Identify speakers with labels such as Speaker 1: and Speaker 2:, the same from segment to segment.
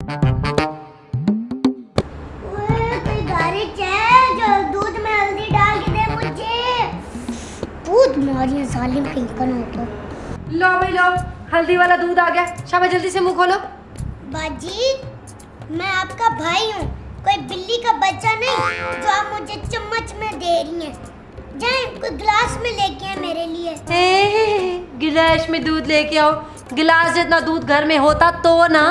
Speaker 1: ओए, कोई गाड़ी है जो दूध में हल्दी डाल के दे मुझे। दूध मारी जालिम कहीं का ना हो तो।
Speaker 2: लो भाई लो, हल्दी वाला दूध आ गया। शाबाश, जल्दी से मुंह खोलो।
Speaker 1: बाजी, मैं आपका भाई हूँ, कोई बिल्ली का बच्चा नहीं जो आप मुझे चम्मच में दे रही हैं। जाए कोई गिलास में लेके आए मेरे लिए।
Speaker 2: गिलास में दूध लेके आओ। गिलास जितना दूध घर में होता तो ना।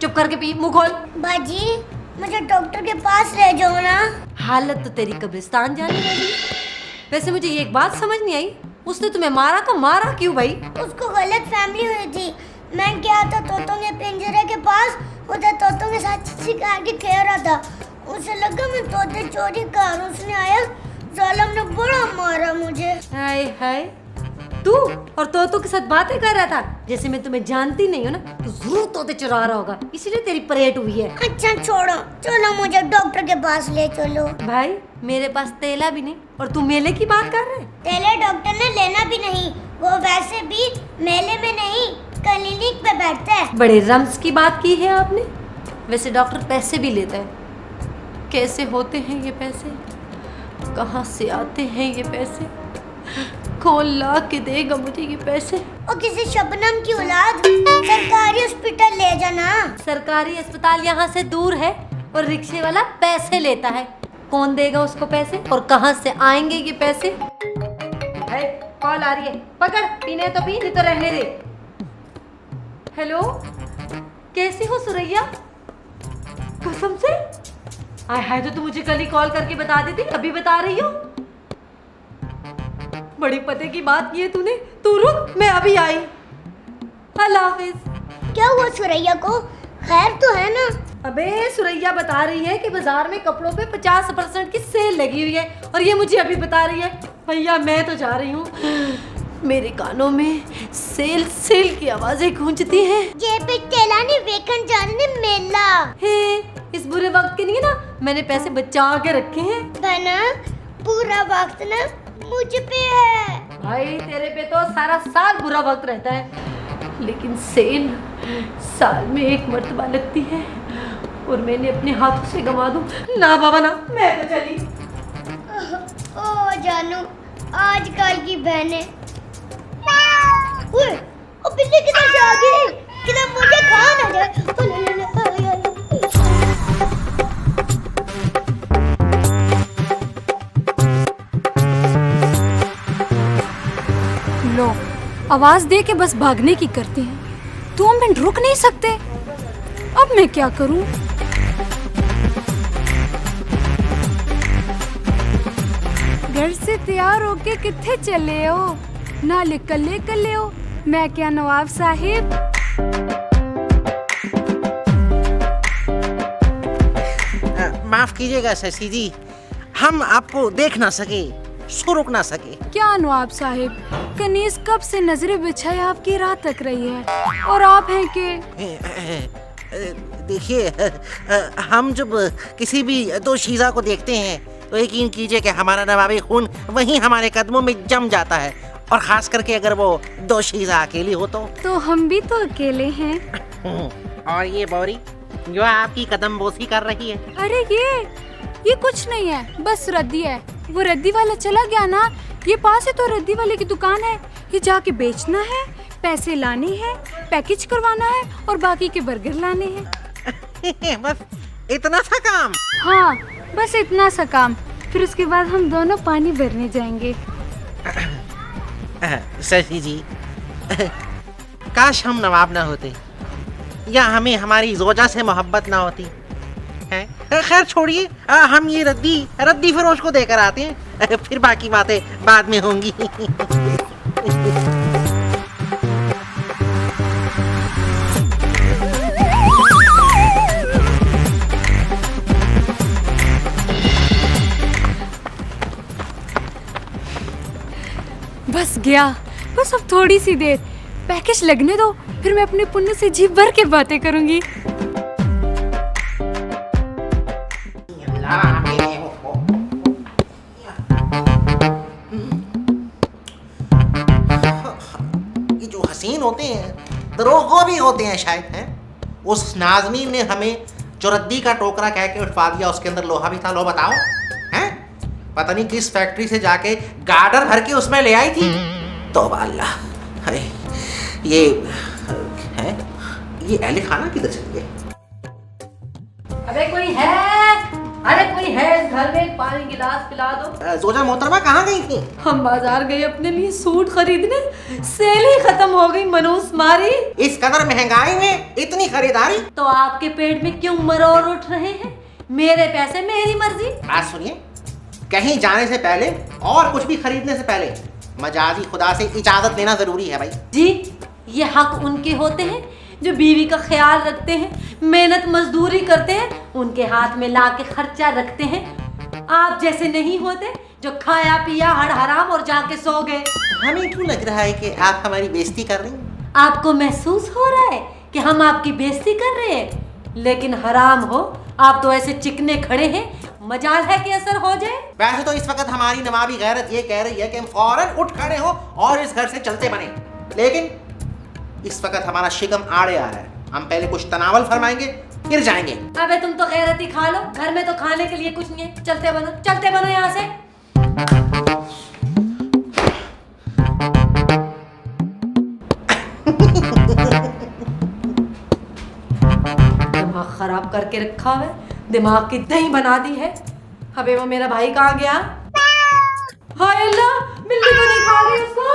Speaker 2: चुप करके पी, मुंह खोल।
Speaker 1: बाजी, मुझे डॉक्टर के पास ले जाओ ना।
Speaker 2: हालत तो तेरी कब्रिस्तान जाने वाली। वैसे मुझे ये एक बात समझ नहीं आई, उसने तुम्हें मारा तो मारा क्यों भाई?
Speaker 1: उसको गलत फैमिली हुई थी। मैं गया था तोतों के पिंजरे के पास, उधर तोतों के साथ शिकार के खेल रहा था। उसे लगा मैं तोते चोरी कर रहा हूं। उसने आया, जालिम ने बड़ा मारा मुझे।
Speaker 2: हाय हाय, तू और तोतों के साथ बातें कर रहा था। जैसे मैं तुम्हें जानती नहीं हूँ ना, तो जरूर तोते चुरा रहा होगा, इसलिए तेरी परेड हुई है।
Speaker 1: अच्छा छोड़ो, चलो मुझे डॉक्टर के पास ले चलो।
Speaker 2: भाई मेरे पास तेला भी नहीं और तू मेले की बात कर रहे?
Speaker 1: तेले डॉक्टर ने लेना भी नहीं, वो वैसे भी मेले में नहीं क्लिनिक पे बैठता है।
Speaker 2: बड़े रम्स की बात की है आपने। वैसे डॉक्टर पैसे भी लेता है। कैसे होते हैं ये पैसे, कहाँ से आते हैं ये पैसे? कौन ला के देगा मुझे ये पैसे?
Speaker 1: और किसी शबनम की औलाद, सरकारी हॉस्पिटल ले जाना।
Speaker 2: सरकारी अस्पताल यहाँ से दूर है और रिक्शे वाला पैसे लेता है। कौन देगा उसको पैसे और कहाँ से आएंगे ये पैसे? कॉल आ रही है, पकड़। पीने तो पी, नहीं तो रहने दे। हेलो, कैसी हो सुरैया? कसम से? आय हाय, तो तू मुझे कल ही कॉल करके बता देती, अभी बता रही हो? बड़ी पते की बात की है तूने। तू रुक, मैं अभी आई। अल्लाह हाफिज।
Speaker 1: क्या हुआ सुरैया को, खैर तो है ना?
Speaker 2: अबे सुरैया बता रही है कि बाजार में कपड़ों पे 50% की सेल लगी हुई है और ये मुझे अभी बता रही है। भैया मैं तो जा रही हूँ, मेरे कानों में सेल सेल की आवाजें गूंजती हैं।
Speaker 1: ये पे तेलानी वेकन जाने मेला
Speaker 2: हे, इस बुरे वक्त के लिए ना मैंने पैसे बचा के रखे हैं।
Speaker 1: बना पूरा वक्त ना मुझ पे है।
Speaker 2: भाई तेरे पे तो सारा साल बुरा वक्त रहता है, लेकिन सेल साल में एक मर्तबा लगती है और मैंने अपने हाथों से गंवा दूं ना बाबा ना, मैं तो चली।
Speaker 1: ओ जानू, आजकल की बहनें। ओए, ओ बिल्ली किधर से आ गई? किधर मुझे खा ना जाए। ओ ले ले ले, आ, आ, आ।
Speaker 3: लो, आवाज दे के बस भागने की करते हैं। 2 मिनट रुक नहीं सकते। अब मैं क्या करूं? घर से तैयार होके किथे चले हो? नाले कल्ले कल्ले हो। मैं क्या नवाब साहिब?
Speaker 4: माफ कीजिएगा शशि जी, हम आपको देख ना सके, सुरुक ना सके।
Speaker 3: क्या नवाब साहिब, कनीज कब से नजरें बिछाए आपकी राह तक रही है और आप हैं कि
Speaker 4: देखिए, हम जब किसी भी दोशीज़ा को देखते हैं तो यकीन कीजिए कि हमारा नवाबी खून वहीं हमारे कदमों में जम जाता है, और खास करके अगर वो दोशीज़ा अकेली हो तो
Speaker 3: हम भी तो अकेले हैं।
Speaker 4: और ये बोरी जो आपकी कदम बोसी कर रही है।
Speaker 3: अरे ये कुछ नहीं है, बस रद्दी है। वो रद्दी वाला चला गया ना, ये पास है तो रद्दी वाले की दुकान है। ये जाके बेचना है, पैसे लाने हैं, पैकेज करवाना है और बाकी के बर्गर लाने हैं।
Speaker 4: बस इतना सा काम?
Speaker 3: हाँ, बस इतना सा काम। फिर उसके बाद हम दोनों पानी भरने जाएंगे।
Speaker 4: शशि जी, काश हम नवाब ना होते, या हमें हमारी जोजा से मोहब्बत ना होती है। खैर छोड़िए, हम ये रद्दी फरोश को देकर आते हैं, फिर बाकी बातें बाद में होंगी।
Speaker 3: बस गया, बस अब थोड़ी सी देर, पैकेज लगने दो, फिर मैं अपने पुण्य से जी भर के बातें करूंगी।
Speaker 4: ये जो हसीन होते हैं दरोगो भी होते हैं शायद, हैं? उस नाजनीन ने हमें चुरद्दी का टोकरा कह के उठवा दिया, उसके अंदर लोहा भी था। लो बताओ, हैं? पता नहीं किस फैक्ट्री से जाके गार्डर भर के उसमें ले आई थी। तौबा अल्लाह। अरे ये है, ये अहले खाना किधर चल गए?
Speaker 2: अबे कोई है? अरे कोई है इस घर में? पानी गिलास पिला दो।
Speaker 4: जोजा मोहतरमा कहाँ गई थी?
Speaker 2: हम बाजार गए अपने लिए सूट खरीदने, सेल ही खत्म हो गई, मनूस मारी।
Speaker 4: इस कदर महंगाई में इतनी खरीदारी?
Speaker 2: तो आपके पेट में क्यों मरोड़ उठ रहे हैं? मेरे पैसे मेरी मर्जी।
Speaker 4: बात सुनिए, कहीं जाने से पहले और कुछ भी खरीदने से पहले मजाजी खुदा से इजाजत लेना जरूरी है भाई।
Speaker 2: जी, ये हक उनके होते हैं जो बीवी का ख्याल रखते हैं, मेहनत मजदूरी करते हैं, उनके हाथ में ला के खर्चा रखते हैं। आप जैसे नहीं होते जो खाया पिया हड़ हराम और जाके सो गए।
Speaker 4: हमें क्यों लग रहा है कि आप हमारी बेइज्जती कर रही हैं?
Speaker 2: आपको महसूस हो रहा है कि हम आपकी बेइज्जती कर रहे हैं? लेकिन हराम हो, आप तो ऐसे चिकने खड़े हैं, मजाल है कि असर हो जाए।
Speaker 4: वैसे तो इस वक्त हमारी नवाबी गैरत ये कह रही है कि हम फौरन उठ खड़े हो और इस घर से चलते बने, लेकिन इस वक्त हमारा शिकम आड़े आ रहा है। हम पहले कुछ तनावल फरमाएंगे, फिर जाएंगे।
Speaker 2: अबे तुम तो गैरत ही खा लो, घर में तो खाने के लिए कुछ नहीं है। चलते बनो यहाँ से। दिमाग खराब करके रखा है, दिमाग की दही बना दी है। अबे वो मेरा भाई कहाँ गया? हाय अल्लाह, बिल्ली तो नहीं खा रही उसको।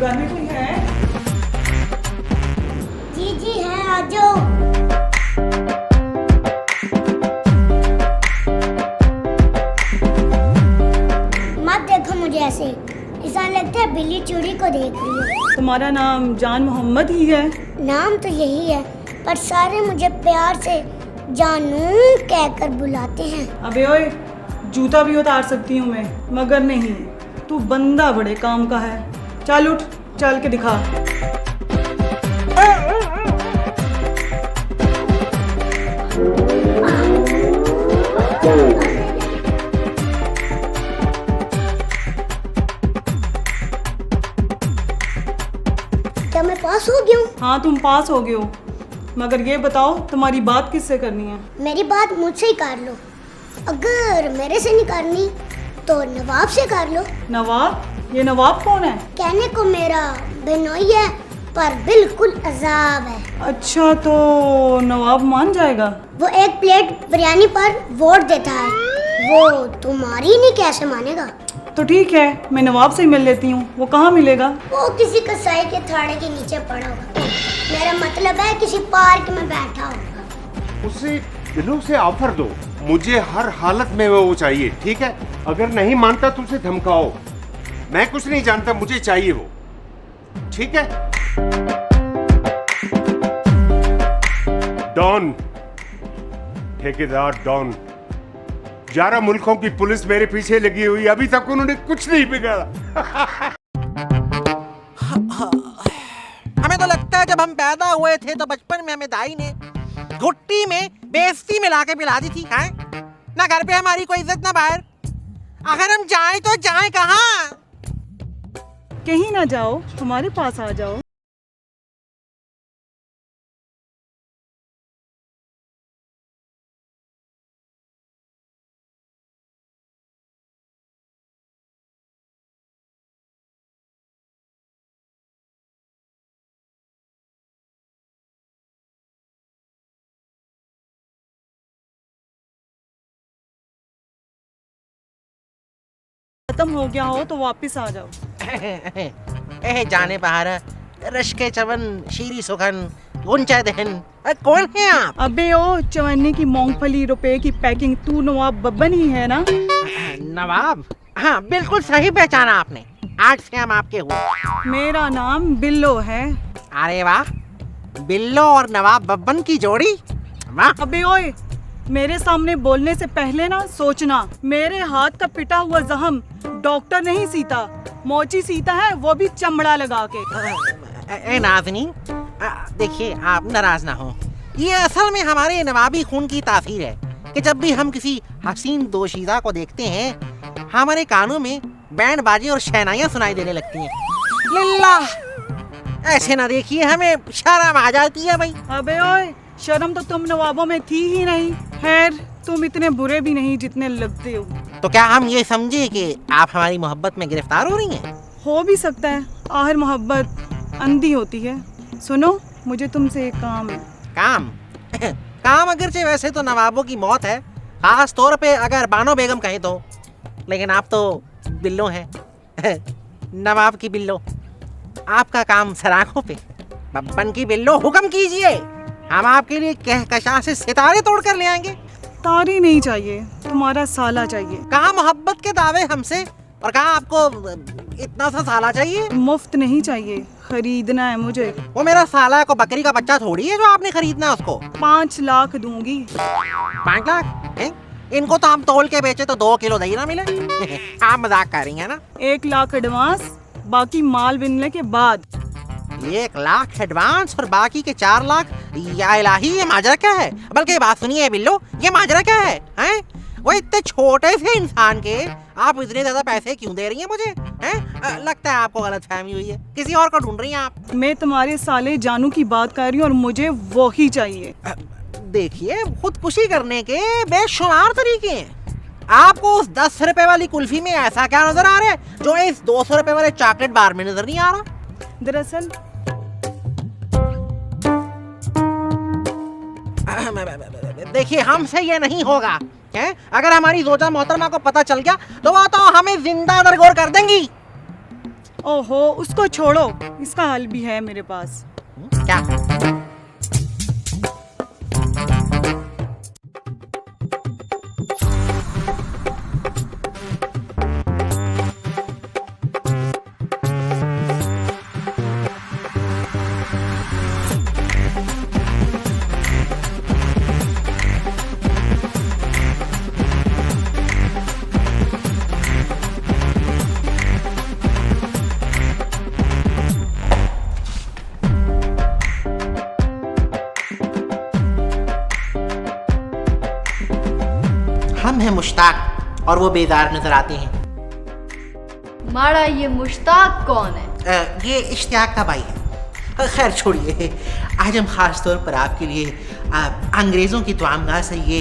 Speaker 5: घर में कोई है?
Speaker 1: जी है, आ जाओ। मत देखो मुझे ऐसे, ऐसा लगता है बिल्ली चूड़ी को देख रही है।
Speaker 5: तुम्हारा नाम जान मोहम्मद ही है?
Speaker 1: नाम तो यही है, पर सारे मुझे प्यार से जानू कहकर बुलाते हैं।
Speaker 5: अबे ओए, जूता भी उतार सकती हूँ मैं, मगर नहीं, तू बंदा बड़े काम का है। चल उठ, चल के दिखा।
Speaker 1: क्या मैं पास हो गया हूँ?
Speaker 5: हाँ, तुम पास हो गए हो, मगर ये बताओ तुम्हारी बात किससे करनी है?
Speaker 1: मेरी बात मुझसे ही कर लो। अगर मेरे से नहीं करनी तो नवाब से कर लो।
Speaker 5: नवाब? ये नवाब कौन है?
Speaker 1: कहने को मेरा बिनोई है, पर बिल्कुल अजाब है।
Speaker 5: अच्छा, तो नवाब मान जाएगा?
Speaker 1: वो एक प्लेट बिरयानी पर वोट देता है, वो तुम्हारी नहीं कैसे मानेगा?
Speaker 5: तो ठीक है, मैं नवाब से मिल लेती हूँ। वो कहाँ मिलेगा?
Speaker 1: वो किसी कसाई के थाड़े के नीचे पड़ा होगा। मेरा मतलब है किसी पार्क में बैठा होगा।
Speaker 6: उसे दिलों से ऑफर दो, मुझे हर हालत में वो चाहिए, ठीक है? अगर नहीं मानता तो उसे धमकाओ। मैं कुछ नहीं जानता, मुझे चाहिए वो, ठीक है? डॉन, ठेकेदार डॉन, 11 मुल्कों की पुलिस मेरे पीछे लगी हुई, अभी तक उन्होंने कुछ नहीं बिगाड़ा।
Speaker 4: हमें तो लगता है जब हम पैदा हुए थे तो बचपन में हमें दाई ने घुट्टी में बेइज्जती मिला के पिला दी थी। हैं? ना घर पे हमारी कोई इज्जत ना बाहर। अगर हम जाएं तो जाएं कहाँ?
Speaker 5: कहीं ना जाओ, हमारे पास आ जाओ। खत्म हो गया हो तो वापस आ जाओ।
Speaker 4: जाने बाहर रश्के चवन शीरी सुखन गुंचा दहन। कौन है आप?
Speaker 5: अबे ओ, चवन्नी की मूंगफली रुपए की पैकिंग, तू नवाब बब्बन ही है ना?
Speaker 4: नवाब? हाँ, बिल्कुल सही पहचाना आपने। आज से हम आपके हुए।
Speaker 5: मेरा नाम बिल्लो है।
Speaker 4: अरे वाह, बिल्लो और नवाब बब्बन की जोड़ी, वाह।
Speaker 5: अबे ओए, मेरे सामने बोलने से पहले ना सोचना। मेरे हाथ का पिटा हुआ जख्म डॉक्टर नहीं सीता, मोची सीता है, वो भी चमड़ा लगा के।
Speaker 4: ए नाज़नी, देखिए आप नाराज ना हो। ये असल में हमारे नवाबी खून की तासीर है कि जब भी हम किसी हसीन दोशीज़ा को देखते हैं हमारे कानों में बैंड बाजे और शहनाइयाँ सुनाई देने लगती हैं। लिल्ला, ऐसे ना देखिए, हमें शर्म आ जाती है भाई।
Speaker 5: अबे ओए, शर्म तो तुम नवाबों में थी ही नहीं। खैर, तुम इतने बुरे भी नहीं जितने लगते हो।
Speaker 4: तो क्या हम ये समझे कि आप हमारी मोहब्बत में गिरफ्तार हो रही हैं?
Speaker 5: हो भी सकता है, आखिर मोहब्बत अंधी होती है। सुनो, मुझे तुमसे एक काम है।
Speaker 4: काम? काम अगरचे वैसे तो नवाबों की मौत है, खास तौर पे अगर बानो बेगम कहे तो, लेकिन आप तो बिल्लो हैं। नवाब की बिल्लो। आपका काम सराखों पे। बब्बन की बिल्लो, हुक्म कीजिए, हम आपके लिए कहकशां से सितारे तोड़ कर ले आएंगे।
Speaker 5: तारी नहीं चाहिए, तुम्हारा साला चाहिए।
Speaker 4: कहाँ मोहब्बत के दावे हमसे, और कहाँ आपको इतना सा साला चाहिए।
Speaker 5: मुफ्त नहीं चाहिए, खरीदना है मुझे।
Speaker 4: वो मेरा साला को बकरी का बच्चा थोड़ी है जो आपने खरीदना है उसको।
Speaker 5: 5 लाख दूंगी।
Speaker 4: 5 लाख? इनको तो हम तोल के बेचे तो 2 किलो दही ना मिले। आप मजाक कर रही हैं ना।
Speaker 5: 1 लाख एडवांस, बाकी माल बिनने के बाद।
Speaker 4: 1 लाख एडवांस और बाकी के 4 लाख? या इलाही, ये माजरा क्या है? बल्कि बात सुनिए बिल्लो, ये माजरा क्या है? हैं? वो इतने छोटे से इंसान के आप इतने ज्यादा पैसे क्यों दे रही हैं मुझे? हैं? लगता है आपको गलतफहमी हुई है, किसी और को ढूंढ रही हैं आप।
Speaker 5: मैं तुम्हारे साले जानू की बात कर रही हूँ और मुझे वो ही चाहिए।
Speaker 4: देखिए, खुदकुशी करने के बेशुमार तरीके हैं। आपको उस 10 रुपए वाली कुल्फी में ऐसा क्या नजर आ रहा है जो इस 200 रुपए वाले चॉकलेट बार में नजर नहीं आ रहा?
Speaker 5: दरअसल
Speaker 4: देखिए, हमसे ये नहीं होगा। हैं? अगर हमारी जोजा मोहतरमा को पता चल गया तो वो तो हमें जिंदा दरगोर कर देंगी।
Speaker 5: ओहो, उसको छोड़ो, इसका हल भी है मेरे पास।
Speaker 4: क्या? हम हैं मुश्ताक और वो बेजार नजर आते हैं।
Speaker 2: माड़ा, ये मुश्ताक कौन है?
Speaker 4: ये इश्तियाक का भाई है। खैर छोड़िए, आज हम खास तौर पर आपके लिए अंग्रेजों की दुआमगाह से ये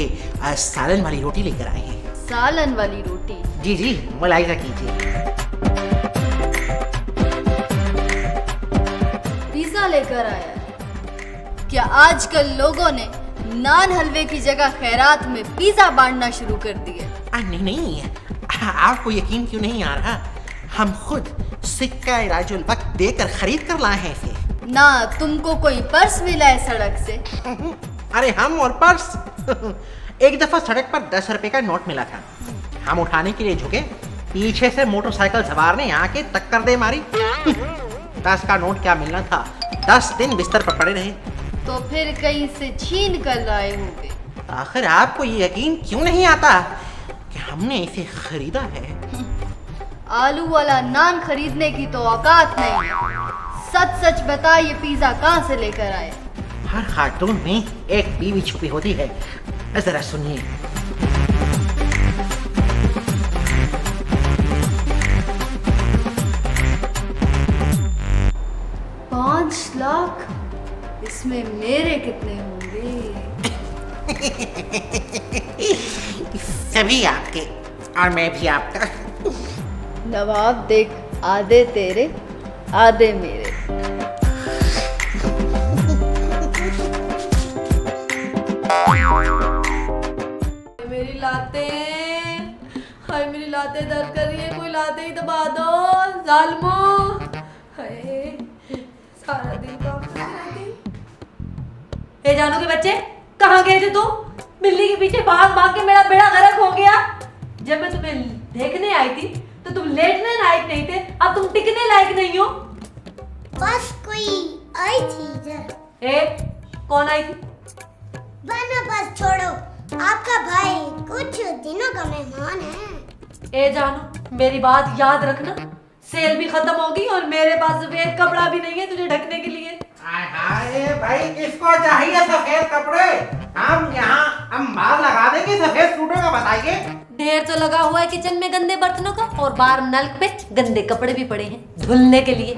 Speaker 4: सालन वाली रोटी लेकर आए हैं।
Speaker 2: सालन वाली रोटी?
Speaker 4: जी जी, मुलाहिजा कीजिए।
Speaker 2: पिज्जा लेकर आया है। क्या आजकल लोगों ने नान हलवे की जगह खैरात में पिज्जा बांटना शुरू कर दिए?
Speaker 4: नहीं नहीं, आपको यकीन क्यों नहीं आ रहा? हम खुद सिक्का राजुल वक्त देकर खरीद कर लाए हैं इसे।
Speaker 2: ना तुमको कोई पर्स मिला है सड़क से?
Speaker 4: अरे हम और पर्स। एक दफा सड़क पर 10 रुपए का नोट मिला था, हम उठाने के लिए झुके, पीछे से मोटरसाइकिल सवार ने आके टक्कर दे मारी। 10 का नोट क्या मिलना था, 10 दिन बिस्तर पर पड़े रहे।
Speaker 2: तो फिर कहीं से छीन कर लाए होंगे।
Speaker 4: आखिर आपको ये यकीन क्यों नहीं आता कि हमने इसे खरीदा है?
Speaker 2: आलू वाला नान खरीदने की तो औकात नहीं है। सच सच बता, ये पिज्जा कहाँ से लेकर आए?
Speaker 4: हर खातून में एक बीवी छुपी होती है, जरा सुनिए।
Speaker 2: $5 लाख? इसमें मेरे कितने होंगे?
Speaker 4: सभी आपके और मैं भी आपका।
Speaker 2: नवाब देख, आधे तेरे आधे मेरे। मेरी लातें, हाय मेरी लातें दर्द कर रही है, कोई लातें ही दबा दो जालिमो। हाय, सारा दिन काम करती रहती। ए जानू के बच्चे, कहाँ गए थे तुम? बिल्ली के पीछे भाग भाग के मेरा बेड़ा गर्क हो गया। जब मैं तुम्हें देखने आई थी तो तुम लेटने लायक नहीं थे, अब तुम टिकने लायक नहीं हो।
Speaker 1: बस कोई आई थी इधर।
Speaker 2: ए, कौन आई थी?
Speaker 1: बना, बस छोड़ो, आपका भाई कुछ दिनों का मेहमान है।
Speaker 2: ए जानू, मेरी बात याद रखना, सेल भी खत्म होगी और मेरे पास सफेद कपड़ा भी नहीं है तुझे ढकने के लिए।
Speaker 4: हाय भाई, किसको चाहिए सफेद कपड़े? हम यहाँ हम बाहर लगा देंगे सफेद सूटों का, बताइए।
Speaker 2: ढेर तो लगा हुआ है किचन में गंदे बर्तनों का, और बाहर नल पे गंदे कपड़े भी पड़े हैं धुलने के लिए।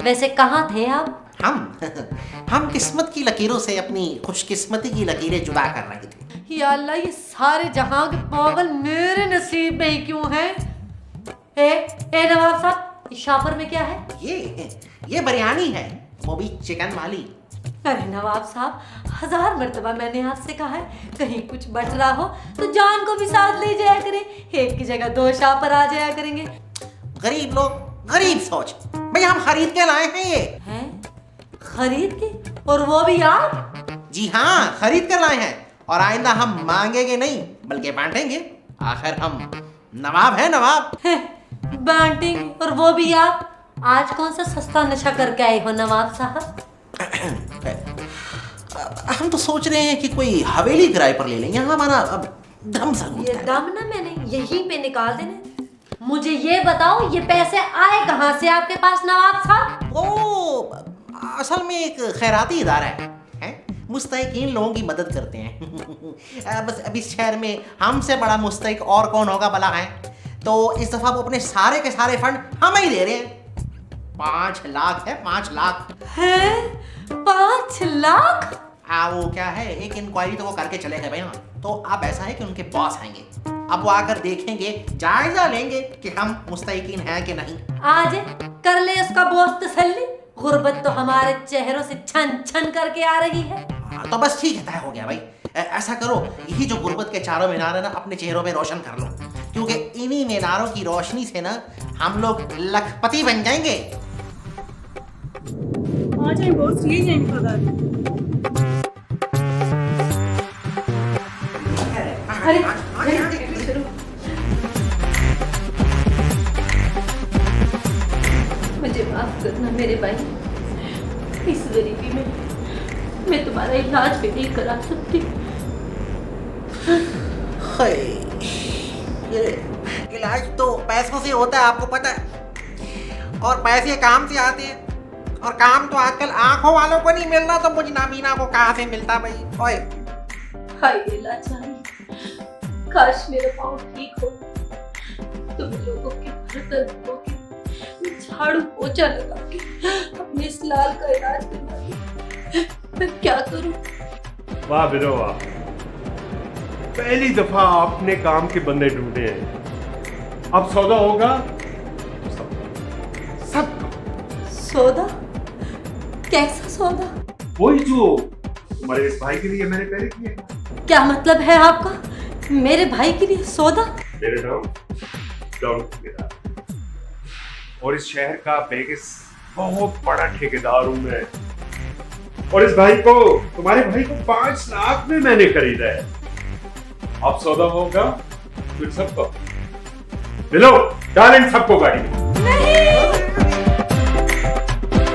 Speaker 2: वैसे कहाँ थे आप?
Speaker 4: हम किस्मत की लकीरों से अपनी खुशकिस्मती की लकीरें जुदा कर रहे थे।
Speaker 2: या अल्लाह, ये सारे जहां के पागल मेरे नसीब में ही क्यों हैं? ए नवाब साहब, इस शॉपर में क्या है?
Speaker 4: ये बिरयानी है, वो भी चिकन वाली।
Speaker 2: अरे नवाब साहब, 1000 मर्तबा मैंने आपसे कहा है, कहीं कुछ बच रहा हो तो जान को भी साथ ले जाया करें, एक की जगह 2 शॉपर आ जाया करेंगे।
Speaker 4: गरीब लोग, गरीब सोच। भाई हम खरीद के लाए हैं ये।
Speaker 2: हैं? खरीद के? और वो भी आप?
Speaker 4: जी हाँ, खरीद कर लाए हैं, और आइंदा हम मांगेंगे नहीं बल्कि बांटेंगे। आखिर हम नवाब है, नवाब।
Speaker 2: बांटेंगे, और वो भी आप? आज कौन सा सस्ता नशा करके आए हो नवाब साहब?
Speaker 4: हम तो सोच रहे हैं कि कोई हवेली किराए पर ले लें, यहाँ हमारा अब दम सा घुटता
Speaker 2: ये
Speaker 4: है।
Speaker 2: दम ना मैंने यहीं पे निकाल देने। मुझे ये बताओ, ये पैसे आए कहाँ से आपके पास नवाब साहब?
Speaker 4: वो असल में एक खैराती इदारा है, मुस्तहिकीन लोगों की मदद करते हैं। बस अब इस शहर में हमसे बड़ा मुस्तहिक और कौन होगा भला है, तो इस दफा वो अपने सारे के सारे फंड हमें ही दे रहे हैं। 5 लाख है, 5 लाख
Speaker 2: है। 5 लाख?
Speaker 4: वो क्या है, एक इंक्वायरी तो वो करके चले गए भैया। तो अब ऐसा है कि उनके बॉस आएंगे, अब वो आकर देखेंगे, जायजा लेंगे कि हम मुस्तहिकीन हैं कि नहीं।
Speaker 2: आज कर ले उसका बॉस तसल्ली। गुर्बत तो हमारे चेहरों से छन छन करके आ रही है।
Speaker 4: तो बस ठीक है, तय हो गया भाई। ऐसा करो, यही जो गुर्बत के चारों मीनार है ना, अपने चेहरों पे रोशन कर लो, क्योंकि इन्हीं मीनारों की रोशनी से ना हम लोग लखपति बन जाएंगे।
Speaker 5: आ जाए बॉस, ले जाए इनका।
Speaker 2: अरे मुझे माफ करना मेरे भाई, इस गरीबी में मैं तुम्हारा इलाज भी नहीं करा सकती।
Speaker 4: ये इलाज तो पैसों से होता है, आपको पता है, और पैसे काम से आते हैं, और काम तो आजकल आंखों वालों को नहीं मिलना, तो मुझे नाबीना को कहाँ से मिलता भाई। ओए
Speaker 2: हाय लाचारी, काश मेरा पाँव ठीक हो, तुम लोगों के बर्तनों के झाड़ू पोछा लगा के अपने इस लाल का इलाज करवा दूं। मैं क्या करूं?
Speaker 6: वाह बिरो वाह, पहली दफा आपने काम के बंदे ढूंढे हैं। अब सौदा होगा सब।
Speaker 2: सौदा? कैसा सौदा?
Speaker 6: वही जो तुम्हारे इस भाई के लिए मैंने पहले किया।
Speaker 2: क्या मतलब है आपका? मेरे भाई के लिए सौदा?
Speaker 6: मेरा नाम डॉन ठेकेदार, और इस शहर का बेगिस बहुत बड़ा ठेकेदार हूं मैं, और इस भाई को, तुम्हारे भाई को 5 लाख में मैंने खरीदा है। अब सौदा होगा फिर सबको मिलो, डाल इन सबको गाड़ी में।
Speaker 2: नहीं।